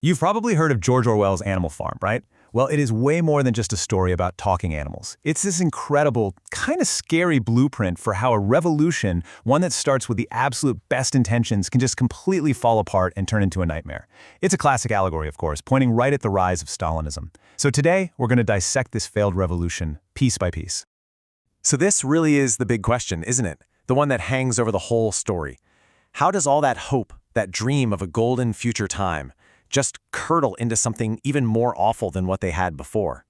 You've probably heard of George Orwell's Animal Farm, right? Well, it is way more than just a story about talking animals. It's this incredible, kind of scary blueprint for how a revolution, one that starts with the absolute best intentions, can just completely fall apart and turn into a nightmare. It's a classic allegory, of course, pointing right at the rise of Stalinism. So today, we're going to dissect this failed revolution, piece by piece. So this really is the big question, isn't it? The one that hangs over the whole story. How does all that hope, that dream of a golden future time, just curdle into something even more awful than what they had before?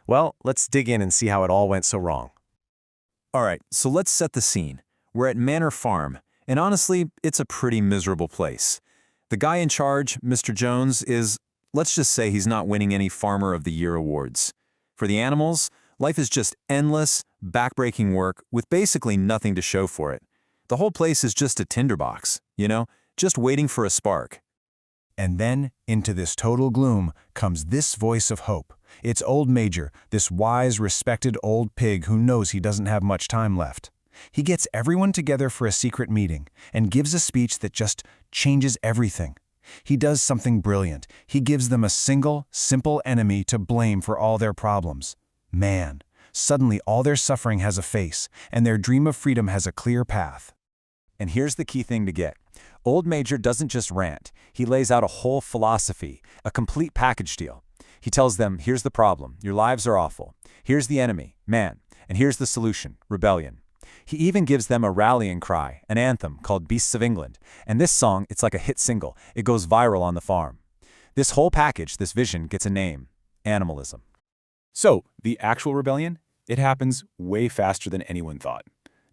Well, let's dig in and see how it all went so wrong. All right, so let's set the scene. We're at Manor Farm, and honestly, it's a pretty miserable place. The guy in charge, Mr. Jones, let's just say he's not winning any Farmer of the Year awards. For the animals, life is just endless, backbreaking work with basically nothing to show for it. The whole place is just a tinderbox, just waiting for a spark. And then, into this total gloom, comes this voice of hope. It's old Major, this wise, respected old pig who knows he doesn't have much time left. He gets everyone together for a secret meeting and gives a speech that just changes everything. He does something brilliant. He gives them a single, simple enemy to blame for all their problems: man. Suddenly, all their suffering has a face, and their dream of freedom has a clear path. And here's the key thing to get. Old Major doesn't just rant. He lays out a whole philosophy, a complete package deal. He tells them, here's the problem, your lives are awful. Here's the enemy, man. And here's the solution, rebellion. He even gives them a rallying cry, an anthem called Beasts of England. And this song, it's like a hit single. It goes viral on the farm. This whole package, this vision, gets a name: animalism. So, the actual rebellion? It happens way faster than anyone thought.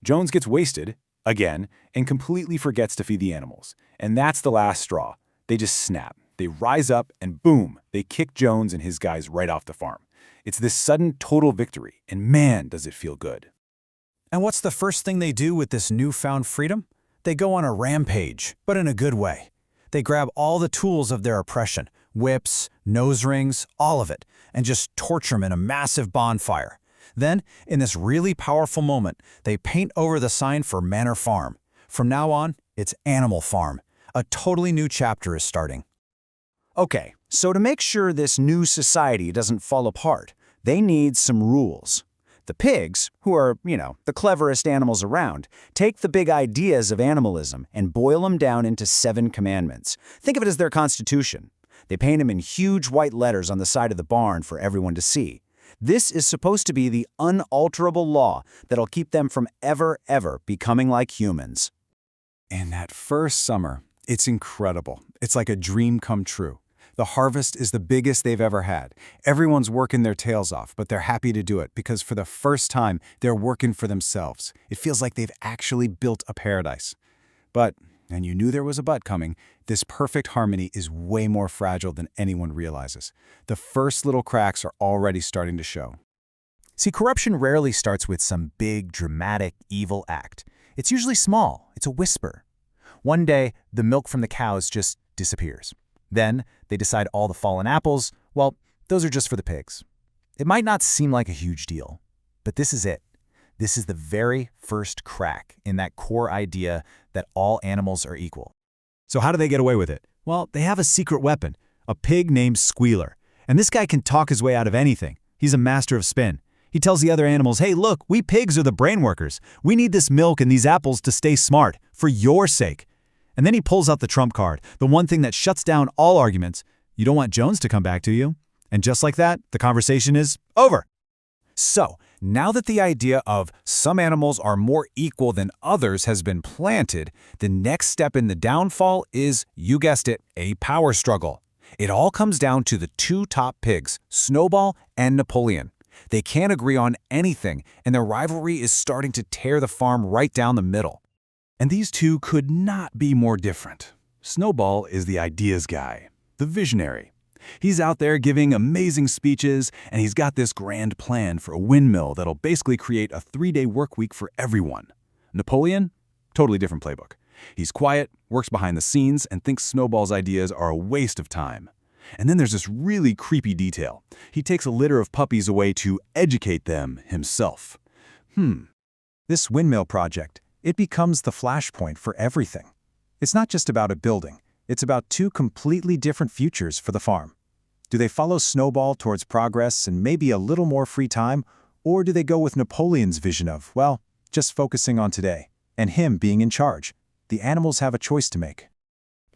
Jones gets wasted, again, and completely forgets to feed the animals. And that's the last straw. They just snap. They rise up, and boom, they kick Jones and his guys right off the farm. It's this sudden total victory, and man, does it feel good. And what's the first thing they do with this newfound freedom? They go on a rampage, but in a good way. They grab all the tools of their oppression, whips, nose rings, all of it, and just torture them in a massive bonfire. Then, in this really powerful moment, they paint over the sign for Manor Farm. From now on, it's Animal Farm. A totally new chapter is starting. Okay, so to make sure this new society doesn't fall apart, they need some rules. The pigs, who are, the cleverest animals around, take the big ideas of animalism and boil them down into 7 commandments. Think of it as their constitution. They paint them in huge white letters on the side of the barn for everyone to see. This is supposed to be the unalterable law that'll keep them from ever becoming like humans. And that first summer, it's incredible. It's like a dream come true. The harvest is the biggest they've ever had. Everyone's working their tails off, but they're happy to do it because for the first time, they're working for themselves. It feels like they've actually built a paradise. But, and you knew there was a but coming, this perfect harmony is way more fragile than anyone realizes. The first little cracks are already starting to show. See, corruption rarely starts with some big, dramatic, evil act. It's usually small. It's a whisper. One day, the milk from the cows just disappears. Then, they decide all the fallen apples, well, those are just for the pigs. It might not seem like a huge deal, but this is it. This is the very first crack in that core idea that all animals are equal. So how do they get away with it? Well, they have a secret weapon, a pig named Squealer. And this guy can talk his way out of anything. He's a master of spin. He tells the other animals, hey, look, we pigs are the brain workers. We need this milk and these apples to stay smart, for your sake. And then he pulls out the trump card, the one thing that shuts down all arguments. You don't want Jones to come back to you. And just like that, the conversation is over. So, now that the idea of some animals are more equal than others has been planted, the next step in the downfall is, you guessed it, a power struggle. It all comes down to the 2 top pigs, Snowball and Napoleon. They can't agree on anything, and their rivalry is starting to tear the farm right down the middle. And these two could not be more different. Snowball is the ideas guy, the visionary. He's out there giving amazing speeches, and he's got this grand plan for a windmill that'll basically create a 3-day work week for everyone. Napoleon? Totally different playbook. He's quiet, works behind the scenes, and thinks Snowball's ideas are a waste of time. And then there's this really creepy detail. He takes a litter of puppies away to educate them himself. This windmill project, it becomes the flashpoint for everything. It's not just about a building. It's about two completely different futures for the farm. Do they follow Snowball towards progress and maybe a little more free time, or do they go with Napoleon's vision of, well, just focusing on today, and him being in charge? The animals have a choice to make.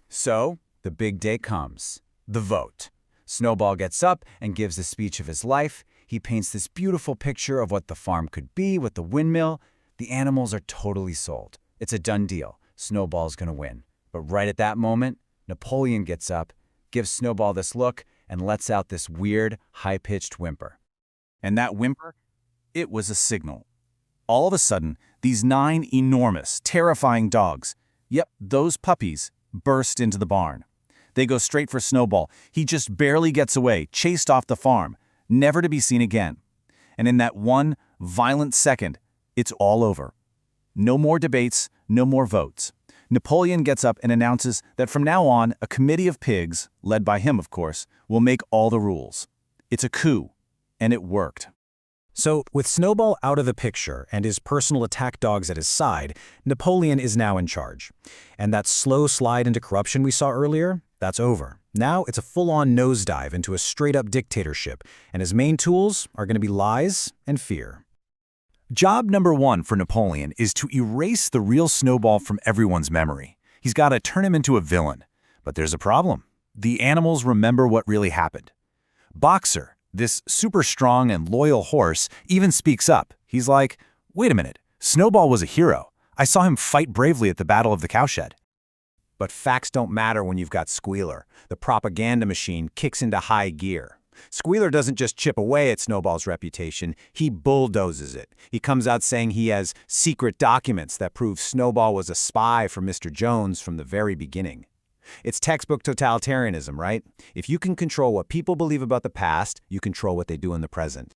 So, the big day comes. The vote. Snowball gets up and gives the speech of his life. He paints this beautiful picture of what the farm could be with the windmill. The animals are totally sold. It's a done deal. Snowball's gonna win. But right at that moment, Napoleon gets up, gives Snowball this look, and lets out this weird, high-pitched whimper. And that whimper, it was a signal. All of a sudden, these 9 enormous, terrifying dogs, yep, those puppies, burst into the barn. They go straight for Snowball. He just barely gets away, chased off the farm, never to be seen again. And in that one violent second, it's all over. No more debates, no more votes. Napoleon gets up and announces that from now on, a committee of pigs, led by him of course, will make all the rules. It's a coup, and it worked. So, with Snowball out of the picture and his personal attack dogs at his side, Napoleon is now in charge. And that slow slide into corruption we saw earlier, that's over. Now it's a full-on nosedive into a straight-up dictatorship, and his main tools are going to be lies and fear. Job number 1 for Napoleon is to erase the real Snowball from everyone's memory. He's got to turn him into a villain. But there's a problem. The animals remember what really happened. Boxer, this super strong and loyal horse, even speaks up. He's like, wait a minute, Snowball was a hero. I saw him fight bravely at the Battle of the Cowshed. But facts don't matter when you've got Squealer. The propaganda machine kicks into high gear. Squealer doesn't just chip away at Snowball's reputation, he bulldozes it. He comes out saying he has secret documents that prove Snowball was a spy for Mr. Jones from the very beginning. It's textbook totalitarianism, right? If you can control what people believe about the past, you control what they do in the present.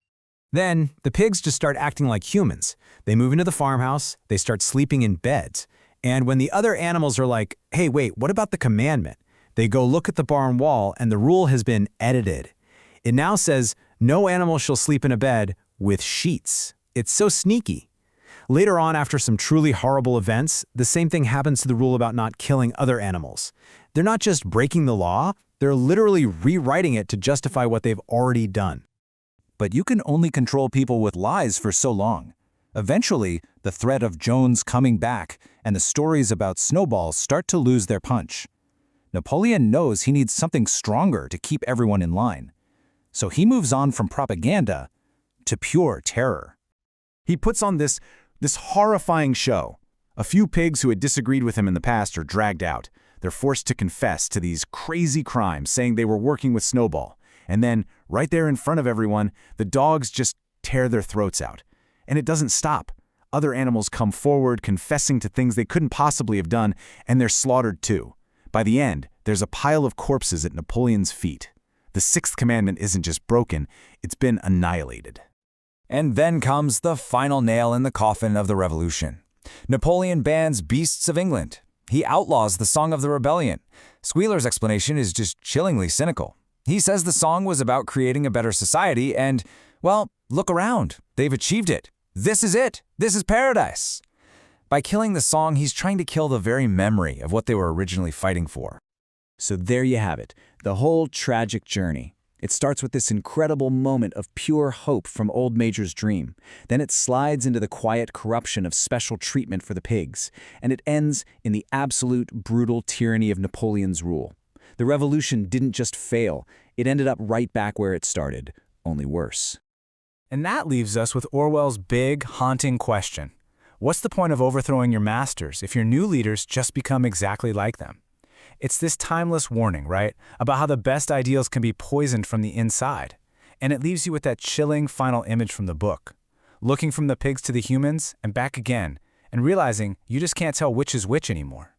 Then, the pigs just start acting like humans. They move into the farmhouse, they start sleeping in beds. And when the other animals are like, hey, wait, what about the commandment? They go look at the barn wall and the rule has been edited. It now says, no animal shall sleep in a bed with sheets. It's so sneaky. Later on, after some truly horrible events, the same thing happens to the rule about not killing other animals. They're not just breaking the law, they're literally rewriting it to justify what they've already done. But you can only control people with lies for so long. Eventually, the threat of Jones coming back and the stories about Snowball start to lose their punch. Napoleon knows he needs something stronger to keep everyone in line. So he moves on from propaganda to pure terror. He puts on this horrifying show. A few pigs who had disagreed with him in the past are dragged out. They're forced to confess to these crazy crimes, saying they were working with Snowball. And then, right there in front of everyone, the dogs just tear their throats out. And it doesn't stop. Other animals come forward, confessing to things they couldn't possibly have done, and they're slaughtered too. By the end, there's a pile of corpses at Napoleon's feet. The 6th commandment isn't just broken, it's been annihilated. And then comes the final nail in the coffin of the revolution. Napoleon bans Beasts of England. He outlaws the Song of the Rebellion. Squealer's explanation is just chillingly cynical. He says the song was about creating a better society and, well, look around. They've achieved it. This is it. This is paradise. By killing the song, he's trying to kill the very memory of what they were originally fighting for. So there you have it, the whole tragic journey. It starts with this incredible moment of pure hope from Old Major's dream. Then it slides into the quiet corruption of special treatment for the pigs. And it ends in the absolute brutal tyranny of Napoleon's rule. The revolution didn't just fail, it ended up right back where it started, only worse. And that leaves us with Orwell's big, haunting question. What's the point of overthrowing your masters if your new leaders just become exactly like them? It's this timeless warning, right, about how the best ideals can be poisoned from the inside. And it leaves you with that chilling final image from the book. Looking from the pigs to the humans and back again, and realizing you just can't tell which is which anymore.